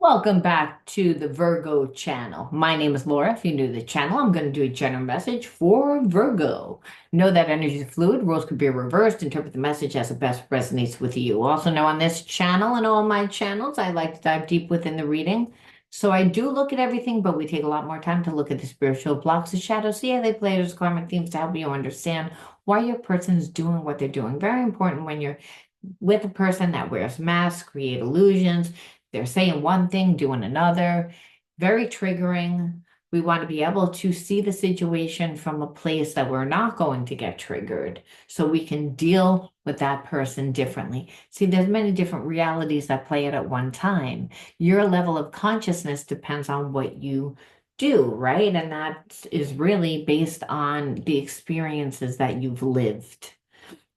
Welcome back to the Virgo channel. My name is Laura. If you're new to the channel, I'm going to do a general message for Virgo. Know that energy is fluid, roles could be reversed. Interpret the message as it best resonates with you. Also know on this channel and all my channels, I like to dive deep within the reading. So I do look at everything, but we take a lot more time to look at the spiritual blocks, the shadows, see how they play as karmic themes to help you understand why your person is doing what they're doing. Very important when you're with a person that wears masks, create illusions. They're saying one thing, doing another. Very triggering. We want to be able to see the situation from a place that we're not going to get triggered so we can deal with that person differently. See, there's many different realities that play it at one time. Your level of consciousness depends on what you do, right? And that is really based on the experiences that you've lived.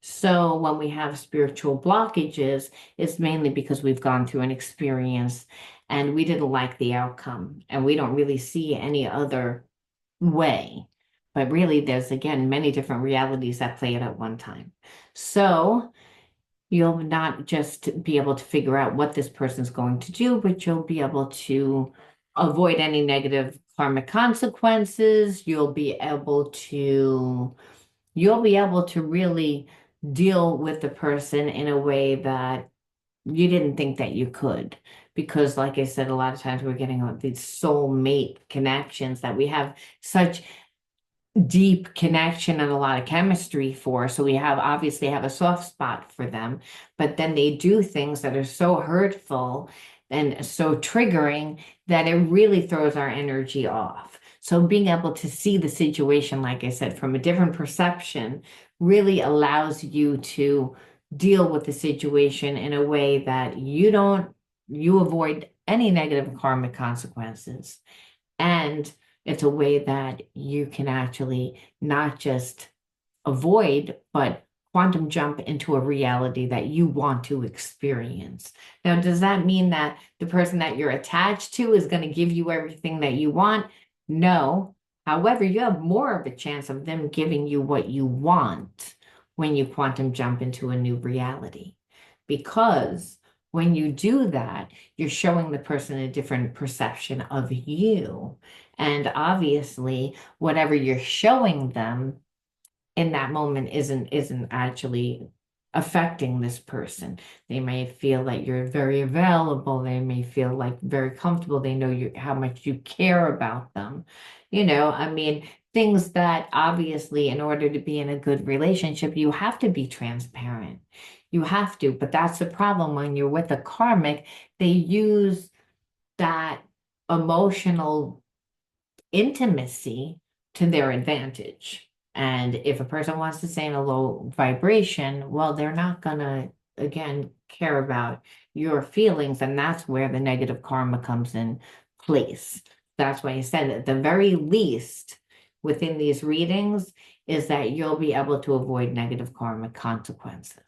So when we have spiritual blockages, it's mainly because we've gone through an experience and we didn't like the outcome and we don't really see any other way. But really, there's again many different realities that play it at one time. So you'll not just be able to figure out what this person's going to do, but you'll be able to avoid any negative karmic consequences. You'll be able to really deal with the person in a way that you didn't think that you could. Because, like I said, a lot of times we're getting these soulmate connections that we have such deep connection and a lot of chemistry for. So we have obviously have a soft spot for them, but then they do things that are so hurtful and so triggering that it really throws our energy off. So being able to see the situation, like I said, from a different perception really allows you to deal with the situation in a way that you avoid any negative karmic consequences. And it's a way that you can actually not just avoid, but quantum jump into a reality that you want to experience. Now, does that mean that the person that you're attached to is going to give you everything that you want? No. However, you have more of a chance of them giving you what you want when you quantum jump into a new reality. Because when you do that, you're showing the person a different perception of you. And obviously, whatever you're showing them in that moment isn't actually affecting this person. They may feel like you're very available. They may feel like very comfortable. They know you how much you care about them. I mean, things that obviously, in order to be in a good relationship, you have to be transparent. You have to, but that's the problem when you're with a karmic, they use that emotional intimacy to their advantage. And if a person wants to stay in a low vibration, well, they're not gonna, again, care about your feelings. And that's where the negative karma comes in place. That's why I said at the very least within these readings is that you'll be able to avoid negative karma consequences.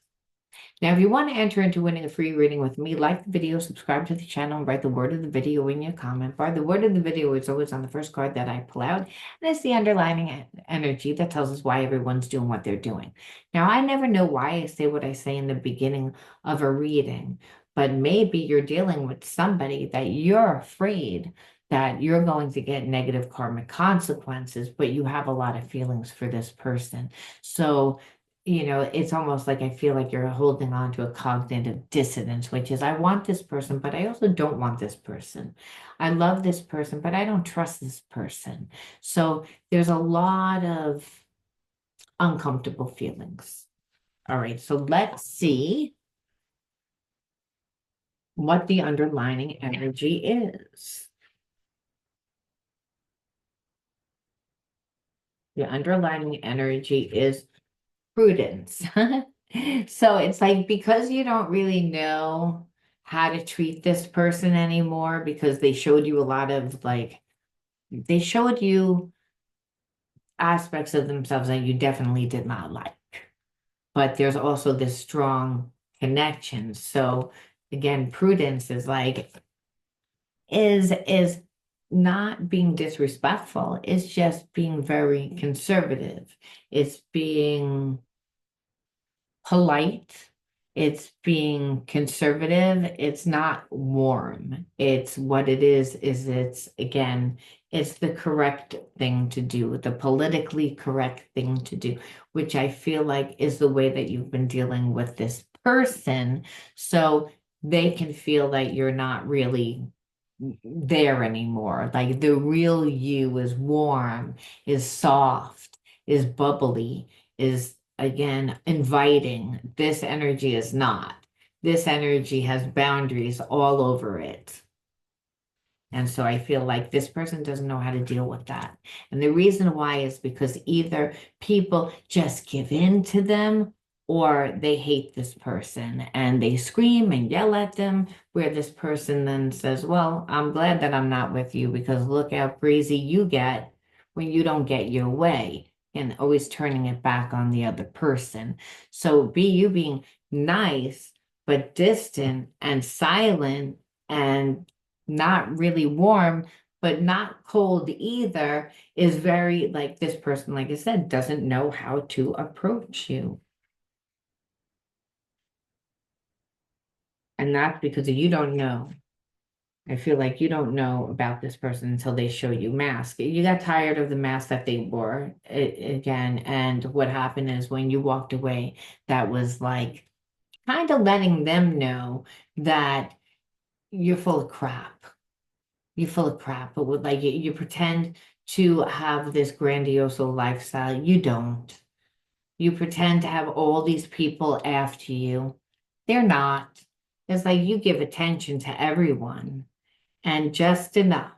Now, if you want to enter into winning a free reading with me, like the video, subscribe to the channel, and write the word of the video in your comment bar. The word of the video is always on the first card that I pull out, and it's the underlying energy that tells us why everyone's doing what they're doing. Now, I never know why I say what I say in the beginning of a reading, but maybe you're dealing with somebody that you're afraid that you're going to get negative karmic consequences, but you have a lot of feelings for this person. So it's almost like I feel like you're holding on to a cognitive dissonance, which is I want this person, but I also don't want this person. I love this person, but I don't trust this person. So there's a lot of uncomfortable feelings. All right, so let's see what the underlying energy is. The underlying energy is prudence. So it's like because you don't really know how to treat this person anymore because they showed you a lot of they showed you aspects of themselves that you definitely did not like. But there's also this strong connection. So again, prudence is is not being disrespectful. It's just being very conservative. It's being polite. It's being conservative. It's not warm. It's what it is it's again, it's the correct thing to do, the politically correct thing to do, which I feel like is the way that you've been dealing with this person. So they can feel that you're not really there anymore. Like the real you is warm, is soft, is bubbly, is again inviting. This energy is not. This energy has boundaries all over it. And so I feel like this person doesn't know how to deal with that. And the reason why is because either people just give in to them or they hate this person and they scream and yell at them, where this person then says, well, I'm glad that I'm not with you because look how crazy you get when you don't get your way, and always turning it back on the other person. So be you being nice, but distant and silent and not really warm, but not cold either, is very like this person, like I said, doesn't know how to approach you. And that's because you don't know. I feel like you don't know about this person until they show you mask. You got tired of the mask that they wore again. And what happened is when you walked away, that was like kind of letting them know that you're full of crap. You're full of crap, but with like you pretend to have this grandiose lifestyle. You don't. You pretend to have all these people after you. They're not. It's like you give attention to everyone and just enough.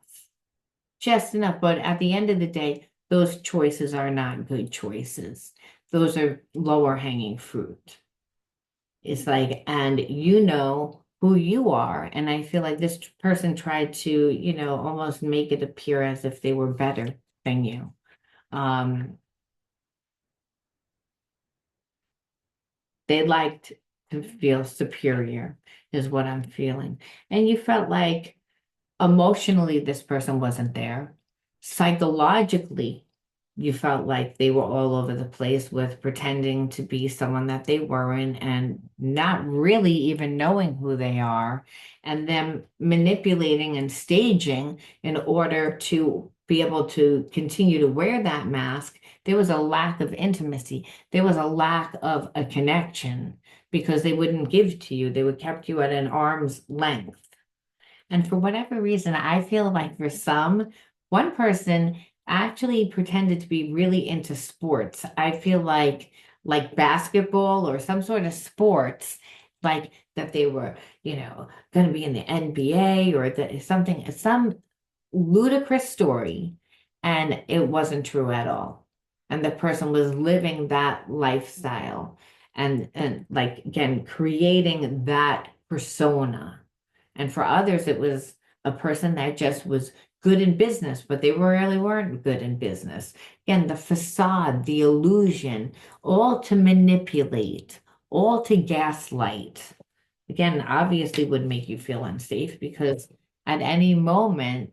But at the end of the day, those choices are not good choices. Those are lower hanging fruit. It's like, and you know who you are. And I feel like this person tried to, almost make it appear as if they were better than you. Um, they liked to feel superior, is what I'm feeling. And you felt like emotionally, this person wasn't there. Psychologically, you felt like they were all over the place with pretending to be someone that they weren't and not really even knowing who they are, and them manipulating and staging in order to be able to continue to wear that mask. There was a lack of intimacy. There was a lack of a connection because they wouldn't give to you. They would kept you at an arm's length. And for whatever reason, I feel like for some, one person actually pretended to be really into sports. I feel like basketball or some sort of sports, like that they were, going to be in the NBA or something, some ludicrous story, and it wasn't true at all. And the person was living that lifestyle and like again creating that persona. And for others, it was a person that just was good in business, but they really weren't good in business. Again, the facade, the illusion, all to manipulate, all to gaslight. Again, obviously would make you feel unsafe because at any moment,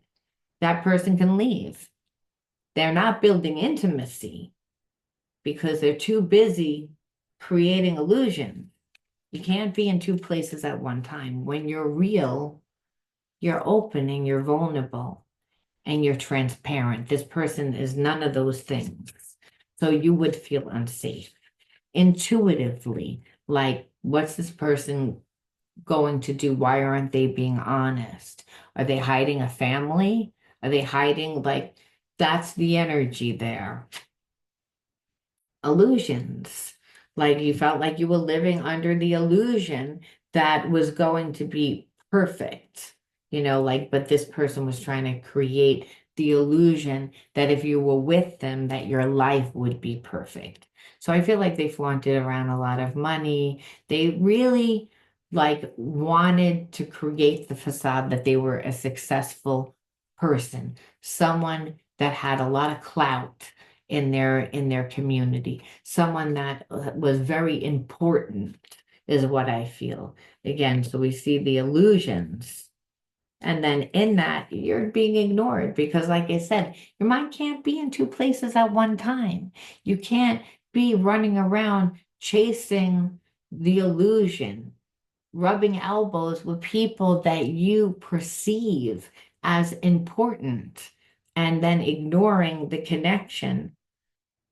that person can leave. They're not building intimacy because they're too busy creating illusion. You can't be in two places at one time. When you're real, you're open and you're vulnerable and you're transparent. This person is none of those things. So you would feel unsafe intuitively. Like, what's this person going to do? Why aren't they being honest? Are they hiding a family? Are they hiding, like, that's the energy there. Illusions. Like you felt like you were living under the illusion that was going to be perfect, like, but this person was trying to create the illusion that if you were with them, that your life would be perfect. So I feel like they flaunted around a lot of money. They really like wanted to create the facade that they were a successful person, someone that had a lot of clout in their community, someone that was very important is what I feel. Again, so we see the illusions. And then in that, you're being ignored because, like I said, your mind can't be in two places at one time. You can't be running around chasing the illusion, rubbing elbows with people that you perceive as important and then ignoring the connection.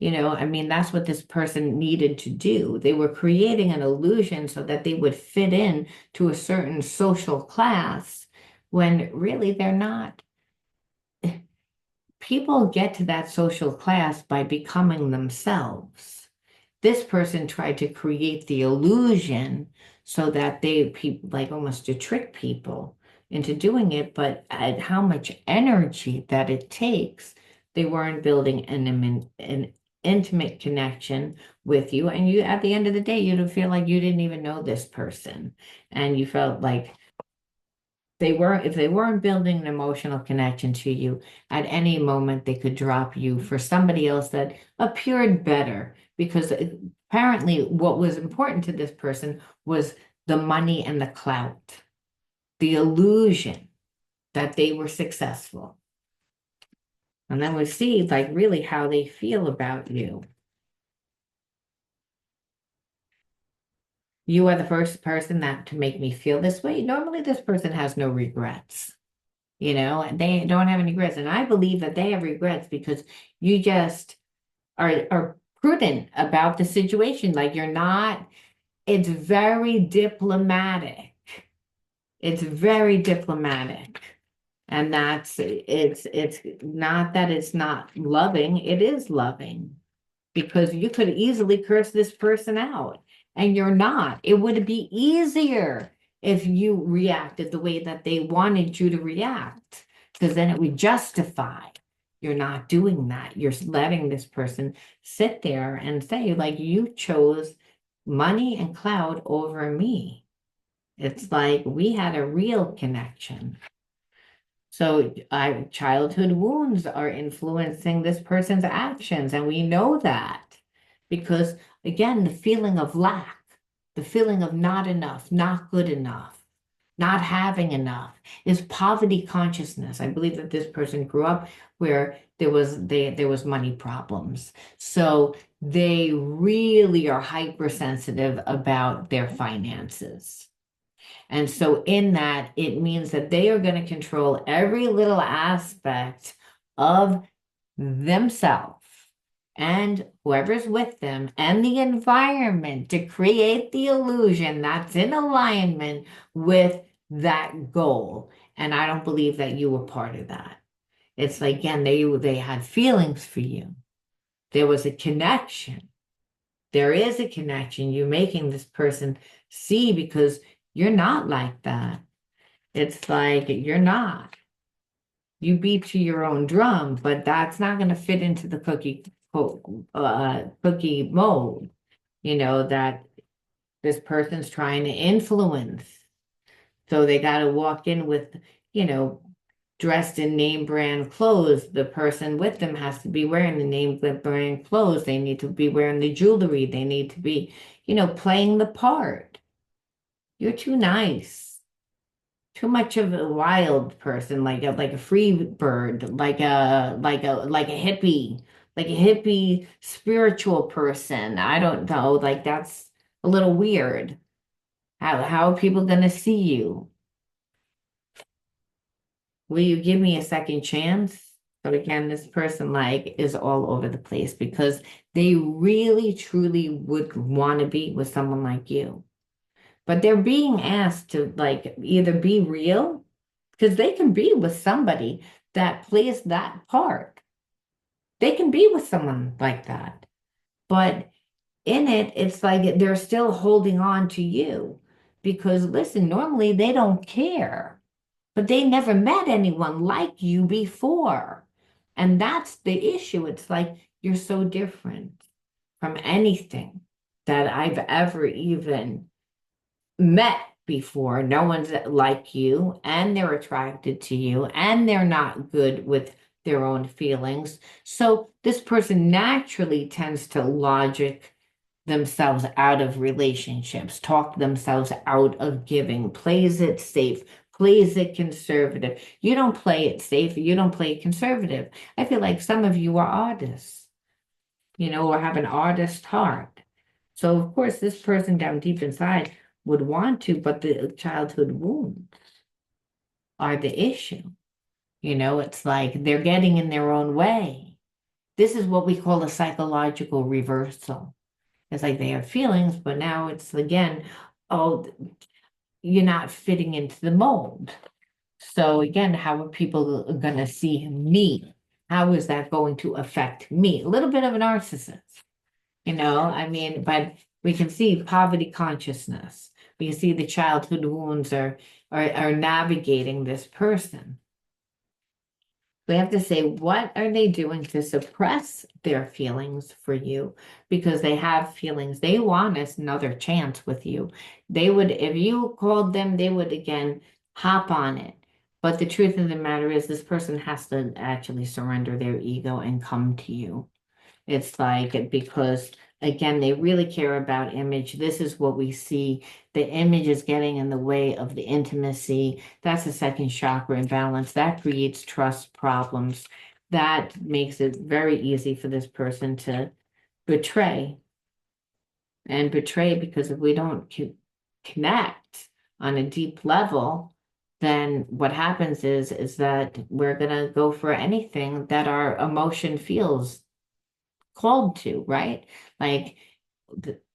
I mean, that's what this person needed to do. They were creating an illusion so that they would fit in to a certain social class when really they're not. People get to that social class by becoming themselves. This person tried to create the illusion so that people like almost to trick people into doing it, but at how much energy that it takes, they weren't building an intimate connection with you. And you, at the end of the day, you'd feel like you didn't even know this person. And you felt like if they weren't building an emotional connection to you, at any moment they could drop you for somebody else that appeared better. Because apparently, what was important to this person was the money and the clout, the illusion that they were successful. And then we see like really how they feel about you. You are the first person that to make me feel this way. Normally, this person has no regrets. They don't have any regrets. And I believe that they have regrets because you just are prudent about the situation. Like you're not, it's very diplomatic. It's very diplomatic. And it's not that it's not loving, it is loving because you could easily curse this person out and you're not. It would be easier if you reacted the way that they wanted you to react, because then it would justify. You're not doing that. You're letting this person sit there and say, like, you chose money and cloud over me. It's like we had a real connection. So childhood wounds are influencing this person's actions, and we know that because, again, the feeling of lack, the feeling of not enough, not good enough, not having enough is poverty consciousness. I believe that this person grew up where there was money problems. So they really are hypersensitive about their finances. And so, in that, it means that they are going to control every little aspect of themselves and whoever's with them and the environment to create the illusion that's in alignment with that goal. And I don't believe that you were part of that. It's like, again, they had feelings for you. There was a connection. There is a connection. You're making this person see because you're not like that. It's like you're not. You beat to your own drum, but that's not going to fit into the cookie mold. That this person's trying to influence. So they got to walk in with, you know, dressed in name brand clothes. The person with them has to be wearing the name brand clothes. They need to be wearing the jewelry. They need to be, playing the part. You're too nice. Too much of a wild person, like a free bird, like a hippie spiritual person. I don't know, like that's a little weird. How are people gonna see you? Will you give me a second chance? But again, this person like is all over the place because they really truly would want to be with someone like you. But they're being asked to like either be real, because they can be with somebody that plays that part. They can be with someone like that. But in it, it's like they're still holding on to you. Because listen, normally they don't care, but they never met anyone like you before. And that's the issue. It's like you're so different from anything that I've ever even met before. No one's like you, and they're attracted to you, and they're not good with their own feelings. So this person naturally tends to logic themselves out of relationships, talk themselves out of giving, plays it safe, plays it conservative. You don't play it safe, you don't play it conservative. I feel like some of you are artists, or have an artist heart. So of course, this person down deep inside would want to, but the childhood wounds are the issue. It's like they're getting in their own way. This is what we call a psychological reversal. It's like they have feelings, but now it's again, oh, you're not fitting into the mold. So again, how are people going to see me? How is that going to affect me? A little bit of a narcissist, I mean, but we can see poverty consciousness. We can see the childhood wounds are navigating this person. We have to say, what are they doing to suppress their feelings for you? Because they have feelings. They want another chance with you. They would, if you called them, they would again hop on it. But the truth of the matter is, this person has to actually surrender their ego and come to you. It's like, because again, they really care about image. This is what we see. The image is getting in the way of the intimacy. That's the second chakra imbalance. That creates trust problems. That makes it very easy for this person to betray and betray, because if we don't connect on a deep level, then what happens is that we're gonna go for anything that our emotion feels called to, right? Like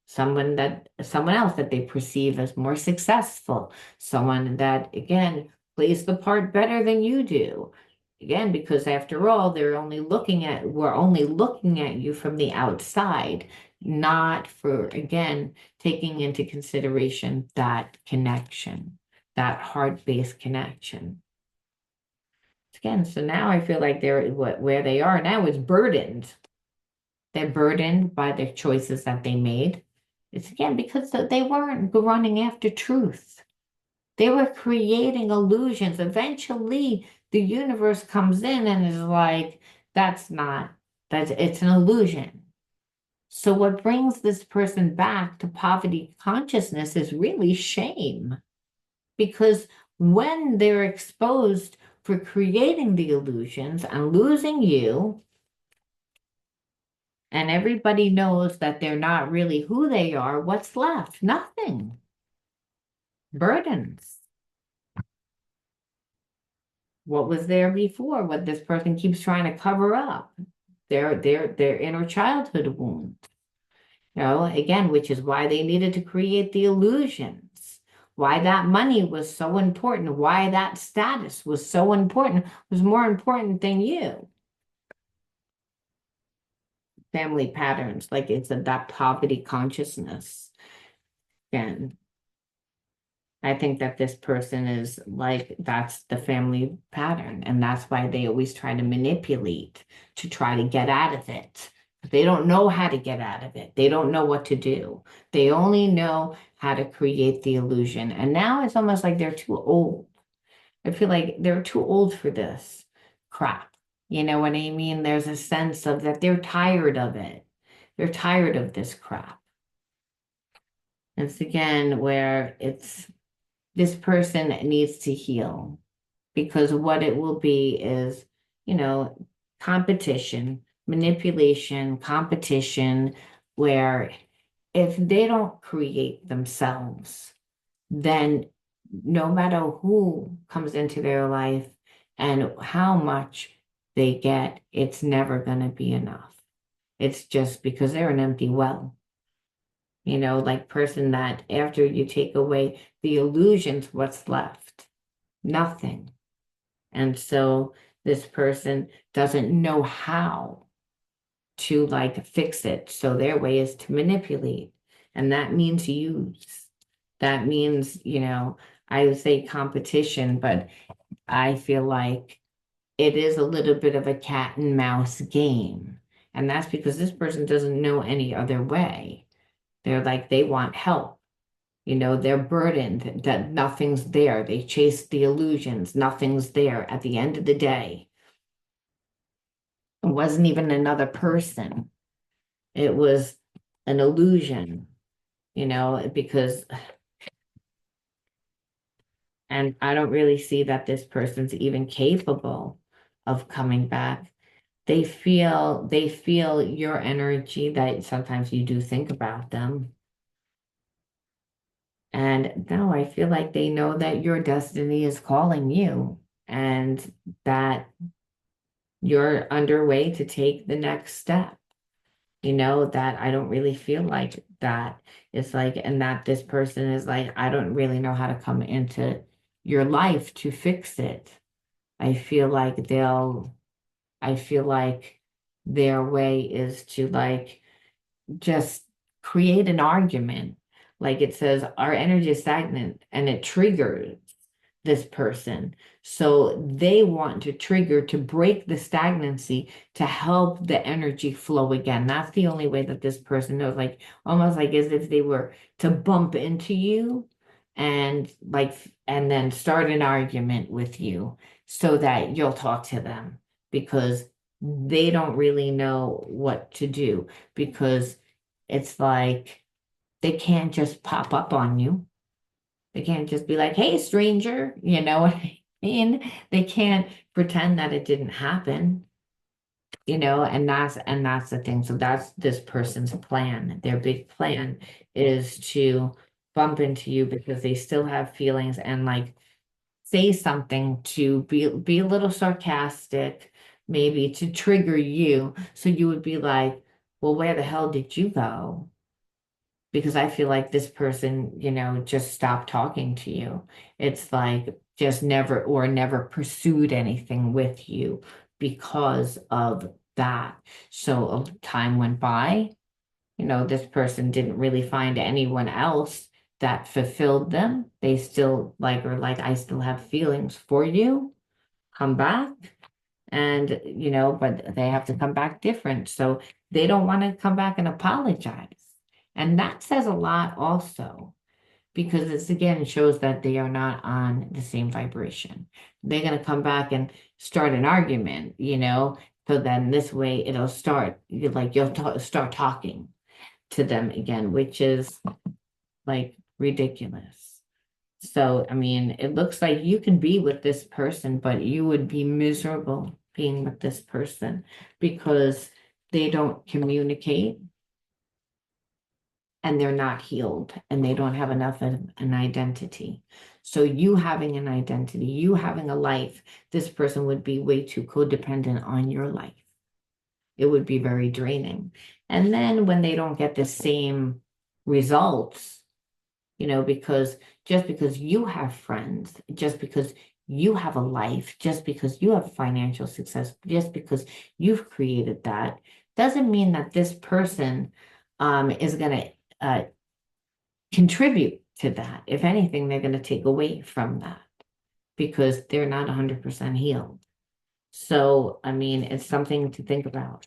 someone else that they perceive as more successful, someone that again plays the part better than you do. Again, because after all, we're only looking at you from the outside, not for, again, taking into consideration that connection, that heart-based connection. Again, so now I feel like where they are now is burdened. They're burdened by the choices that they made. It's again because they weren't running after truth. They were creating illusions. Eventually, the universe comes in and is like, it's an illusion. So what brings this person back to poverty consciousness is really shame. Because when they're exposed for creating the illusions and losing you, and everybody knows that they're not really who they are, what's left? Nothing. Burdens. What was there before? What this person keeps trying to cover up? Their inner childhood wound. Again, which is why they needed to create the illusions. Why that money was so important, why that status was so important, was more important than you. Family patterns, like it's that poverty consciousness. Again, I think that this person is like, that's the family pattern. And that's why they always try to manipulate to try to get out of it. They don't know how to get out of it. They don't know what to do. They only know how to create the illusion. And now it's almost like they're too old. I feel like they're too old for this crap. You know what I mean? There's a sense of that they're tired of it. They're tired of this crap. It's again where this person needs to heal, because what it will be is, competition, manipulation, competition, where if they don't create themselves, then no matter who comes into their life and how much they get, it's never going to be enough. It's just because they're an empty well. Like person that after you take away the illusions, what's left? Nothing. And so this person doesn't know how to like fix it. So their way is to manipulate. And that means use. That means, I would say competition, but I feel like it is a little bit of a cat and mouse game. And that's because this person doesn't know any other way. They're like, they want help. They're burdened that nothing's there. They chase the illusions. Nothing's there at the end of the day. It wasn't even another person. It was an illusion, because, and I don't really see that this person's even capable of coming back. They feel your energy, that sometimes you do think about them. And no, I feel like they know that your destiny is calling you and that you're underway to take the next step. That I don't really feel like that. It's like, and that this person is like, I don't really know how to come into your life to fix it. I feel like I feel like their way is to like just create an argument. Like it says, our energy is stagnant and it triggers this person. So they want to trigger to break the stagnancy to help the energy flow again. That's the only way that this person knows, like almost like as if they were to bump into you and like, and then start an argument with you so that you'll talk to them because they don't really know what to do because it's like they can't just pop up on you. They can't just be like, hey, stranger, you know what I mean? They can't pretend that it didn't happen, and that's the thing. So that's this person's plan. Their big plan is to bump into you because they still have feelings and like say something to be a little sarcastic, maybe to trigger you. So you would be like, well, where the hell did you go? Because I feel like this person, just stopped talking to you. It's like just never pursued anything with you because of that. So time went by, this person didn't really find anyone else that fulfilled them. They still like, or like, I still have feelings for you. Come back. And, but they have to come back different. So they don't want to come back and apologize. And that says a lot also, because this again shows that they are not on the same vibration. They're going to come back and start an argument, so then this way it'll start, start talking to them again, which is like ridiculous. So, I mean, it looks like you can be with this person, but you would be miserable being with this person because they don't communicate and they're not healed and they don't have enough of an identity. So, you having an identity, you having a life, this person would be way too codependent on your life. It would be very draining. And then when they don't get the same results, because just because you have friends, just because you have a life, just because you have financial success, just because you've created that, doesn't mean that this person is going to contribute to that. If anything, they're going to take away from that because they're not 100% healed. So, I mean, it's something to think about.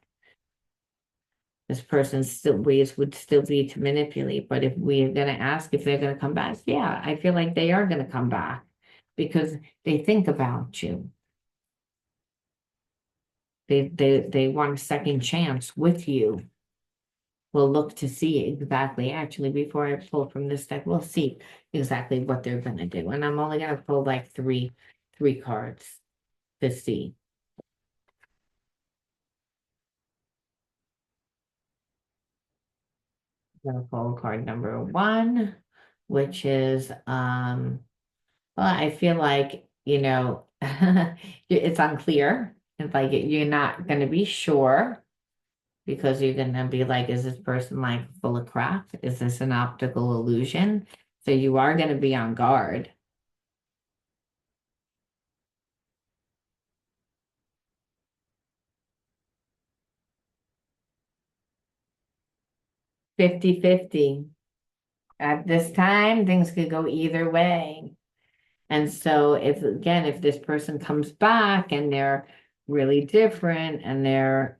This person's still ways would still be to manipulate. But if we're going to ask if they're going to come back, yeah, I feel like they are going to come back because they think about you. They want a second chance with you. We'll look to see exactly, actually, before I pull from this deck, we'll see exactly what they're going to do. And I'm only going to pull like three cards to see. I'm going to pull card number one, which is well, I feel like, it's unclear. It's like you're not going to be sure because you're going to be like, is this person like full of crap? Is this an optical illusion? So you are going to be on guard. 50-50. At this time, things could go either way. And so if this person comes back and they're really different and they're,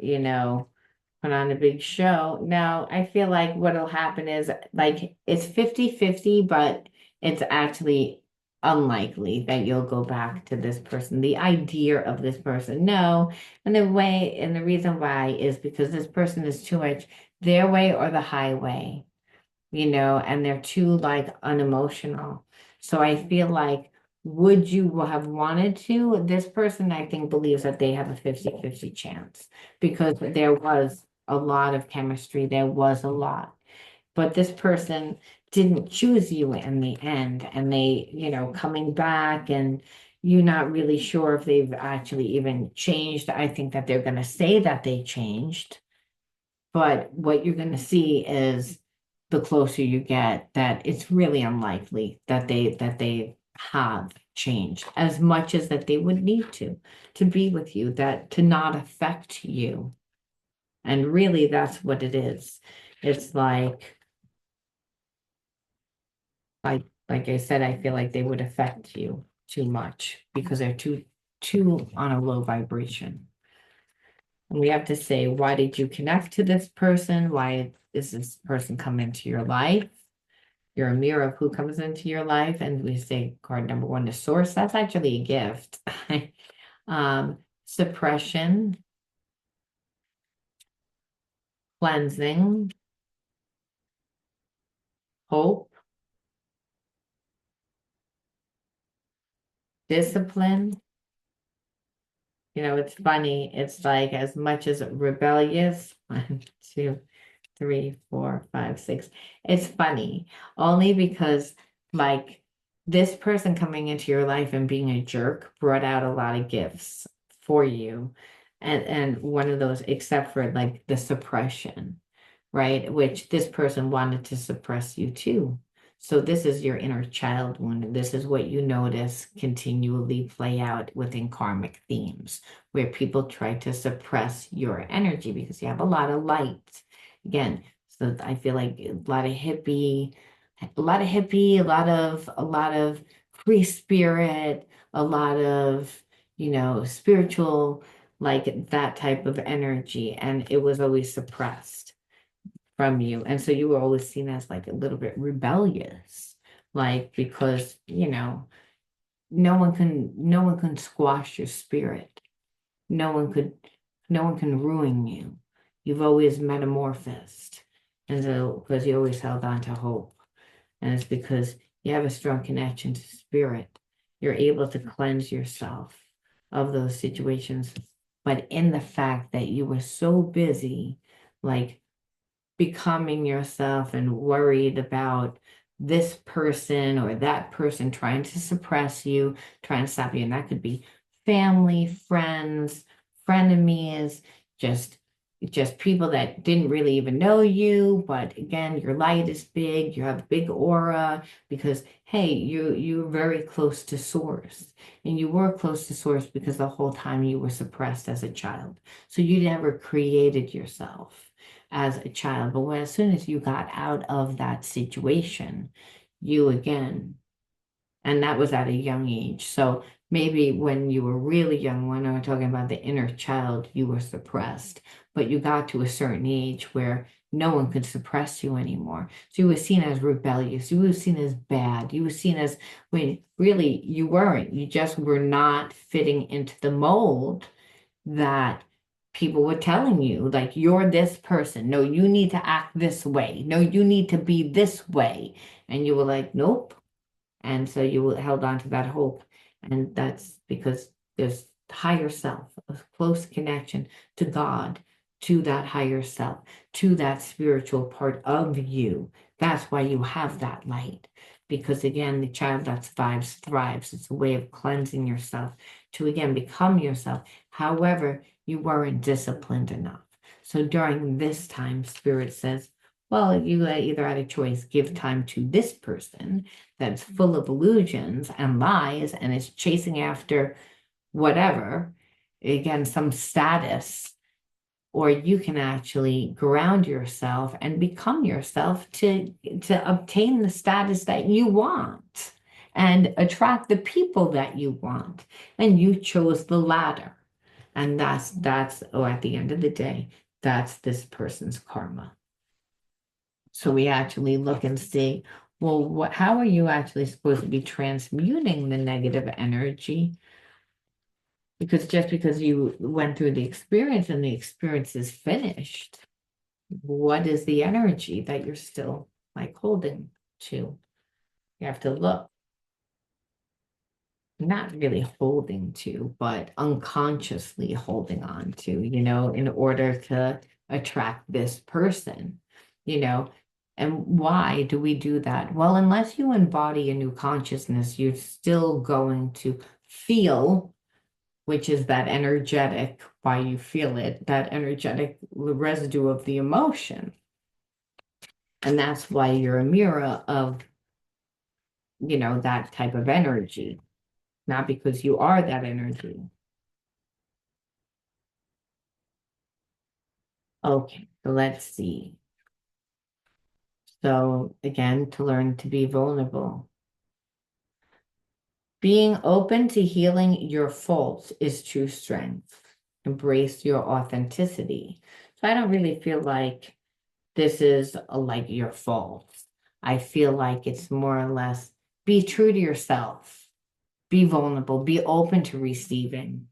put on a big show. Now, I feel like what'll happen is like it's 50-50, but it's actually unlikely that you'll go back to this person. The idea of this person, no. And the reason why is because this person is too much their way or the highway, and they're too like unemotional. So I feel like would you have wanted to? This person, I think, believes that they have a 50-50 chance because there was a lot of chemistry. There was a lot. But this person didn't choose you in the end, and they, coming back, and you're not really sure if they've actually even changed. I think that they're going to say that they changed, but what you're going to see is the closer you get that it's really unlikely that they have changed as much as that they would need to be with you, that to not affect you. And really that's what it is. It's like I said, I feel like they would affect you too much because they're too on a low vibration. And we have to say, why did you connect to this person? Why is this person come into your life? You're a mirror of who comes into your life. And we say card number one, the source. That's actually a gift. Suppression, cleansing, hope, discipline. It's funny. It's like as much as rebellious. One, two, three, four, five, six. It's funny only because like this person coming into your life and being a jerk brought out a lot of gifts for you. And one of those, except for like the suppression, right? Which this person wanted to suppress you too. So this is your inner child wound. This is what you notice continually play out within karmic themes, where people try to suppress your energy because you have a lot of light. Again, so I feel like a lot of hippie, a lot of free spirit, a lot of, spiritual, like that type of energy. And it was always suppressed from you. And so you were always seen as like a little bit rebellious, like because, no one can squash your spirit. No one could, no one can ruin you. You've always metamorphosed. And so because you always held on to hope. And it's because you have a strong connection to spirit. You're able to cleanse yourself of those situations. But in the fact that you were so busy, like becoming yourself and worried about this person or that person trying to suppress you, trying to stop you. And that could be family, friends, frenemies, just just people that didn't really even know you, but again, your light is big, you have a big aura because hey, you're very close to source. And you were close to source because the whole time you were suppressed as a child. So you never created yourself as a child. But as soon as you got out of that situation, you again, and that was at a young age. So maybe when you were really young, when I'm talking about the inner child, you were suppressed, but you got to a certain age where no one could suppress you anymore. So you were seen as rebellious, you were seen as bad, you were seen as when really you weren't. You just were not fitting into the mold that people were telling you, like, you're this person. No, you need to act this way. No, you need to be this way. And you were like, nope. And so you held on to that hope. And that's because there's higher self, a close connection to God, to that higher self, to that spiritual part of you. That's why you have that light. Because again, the child that survives thrives. It's a way of cleansing yourself to again become yourself. However, you weren't disciplined enough. So during this time, Spirit says, well, you either had a choice, give time to this person that's full of illusions and lies and is chasing after whatever, again, some status, or you can actually ground yourself and become yourself to obtain the status that you want and attract the people that you want. And you chose the latter. And at the end of the day, that's this person's karma. So we actually look and see, well, how are you actually supposed to be transmuting the negative energy? Because just because you went through the experience and the experience is finished, what is the energy that you're still like holding to? You have to look, not really holding to, but unconsciously holding on to, in order to attract this person, you know. And why do we do that? Well, unless you embody a new consciousness, you're still going to feel, which is that energetic, why you feel it, that energetic residue of the emotion. And that's why you're a mirror of, that type of energy, not because you are that energy. Okay, so let's see. So again, to learn to be vulnerable. Being open to healing your faults is true strength. Embrace your authenticity. So I don't really feel like this is like your fault. I feel like it's more or less be true to yourself, be vulnerable, be open to receiving.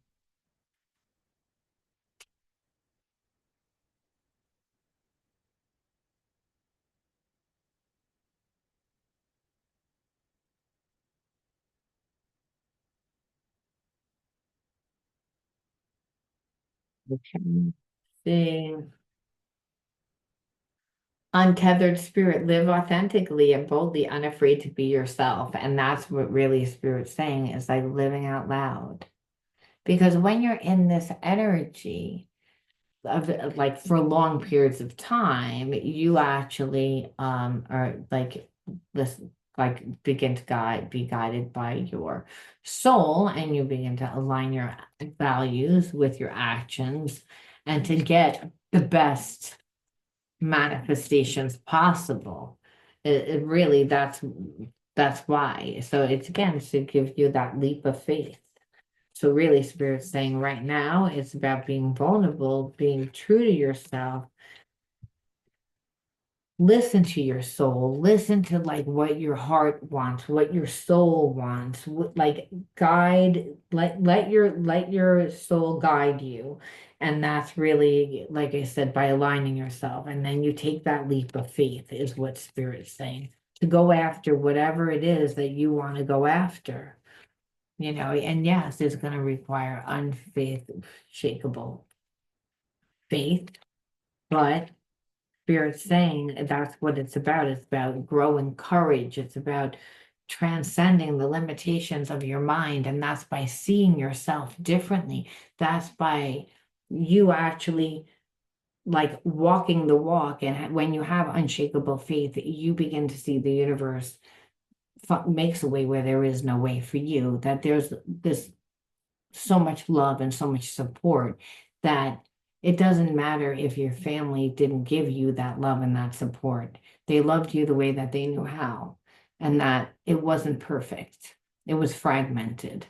Okay. See. Untethered spirit, live authentically and boldly, unafraid to be yourself. And that's what really Spirit's saying is like living out loud. Because when you're in this energy of like for long periods of time, you actually are like this like begin to be guided by your soul, and you begin to align your values with your actions and to get the best manifestations possible. It really that's why. So it's again to give you that leap of faith. So really, Spirit's saying right now it's about being vulnerable, being true to yourself. Listen to your soul. Listen to like what your heart wants, what your soul wants. Like guide, let your soul guide you. And that's really, like I said, by aligning yourself. And then you take that leap of faith, is what Spirit's saying, to go after whatever it is that you want to go after. And yes, it's going to require unshakable faith, but Spirit's saying that's what it's about. It's about growing courage. It's about transcending the limitations of your mind. And that's by seeing yourself differently. That's by you actually like walking the walk. And when you have unshakable faith, you begin to see the universe makes a way where there is no way for you, that there's this so much love and so much support that it doesn't matter if your family didn't give you that love and that support. They loved you the way that they knew how, and that it wasn't perfect. It was fragmented.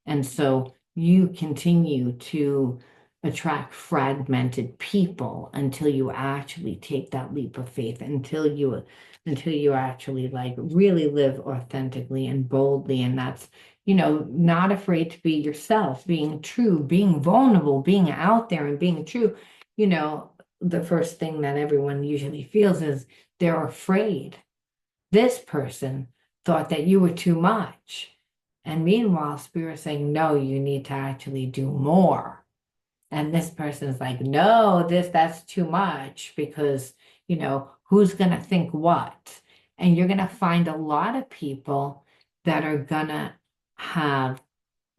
And so you continue to attract fragmented people until you actually take that leap of faith, until you actually like really live authentically and boldly. And that's not afraid to be yourself, being true, being vulnerable, being out there and being true. The first thing that everyone usually feels is they're afraid. This person thought that you were too much. And meanwhile, Spirit's saying, no, you need to actually do more. And this person's like, no, that's too much because, who's going to think what? And you're going to find a lot of people that are going to have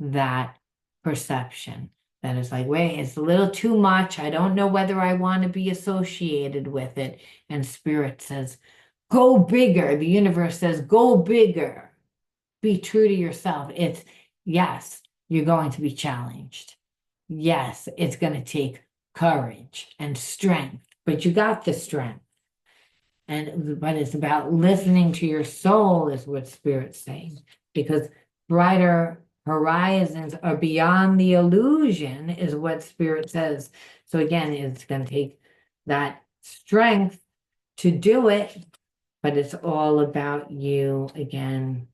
that perception that is like, wait, it's a little too much. I don't know whether I want to be associated with it. And Spirit says, go bigger. The universe says, go bigger. Be true to yourself. Yes, you're going to be challenged. Yes, it's going to take courage and strength, but you got the strength. But it's about listening to your soul, is what Spirit's saying, because brighter horizons are beyond the illusion, is what Spirit says. So again, it's going to take that strength to do it, but it's all about you again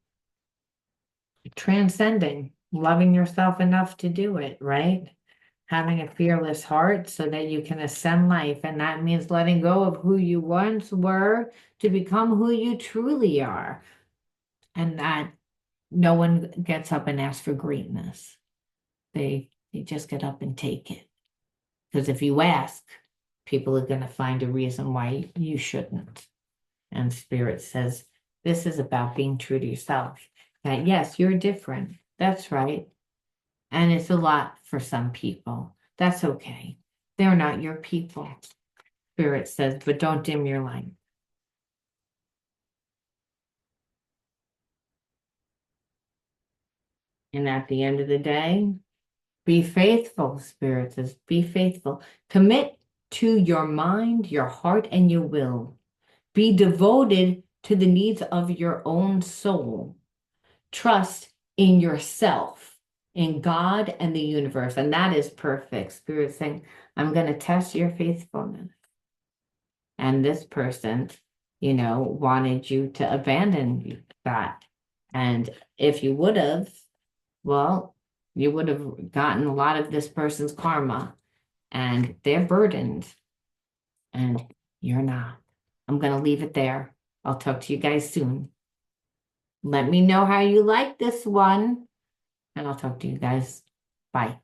transcending, loving yourself enough to do it, right? Having a fearless heart so that you can ascend life. And that means letting go of who you once were to become who you truly are. And that no one gets up and asks for greatness. They just get up and take it. Because if you ask, people are going to find a reason why you shouldn't. And Spirit says, this is about being true to yourself. That yes, you're different. That's right. And it's a lot for some people. That's okay. They're not your people. Spirit says, but don't dim your light. And at the end of the day, be faithful, Spirit says, be faithful. Commit to your mind, your heart, and your will. Be devoted to the needs of your own soul. Trust in yourself, in God and the universe. And that is perfect. Spirit saying, I'm going to test your faithfulness. And this person, wanted you to abandon that. And if you would have, well, you would have gotten a lot of this person's karma, and they're burdened, and you're not. I'm going to leave it there. I'll talk to you guys soon. Let me know how you like this one, and I'll talk to you guys. Bye.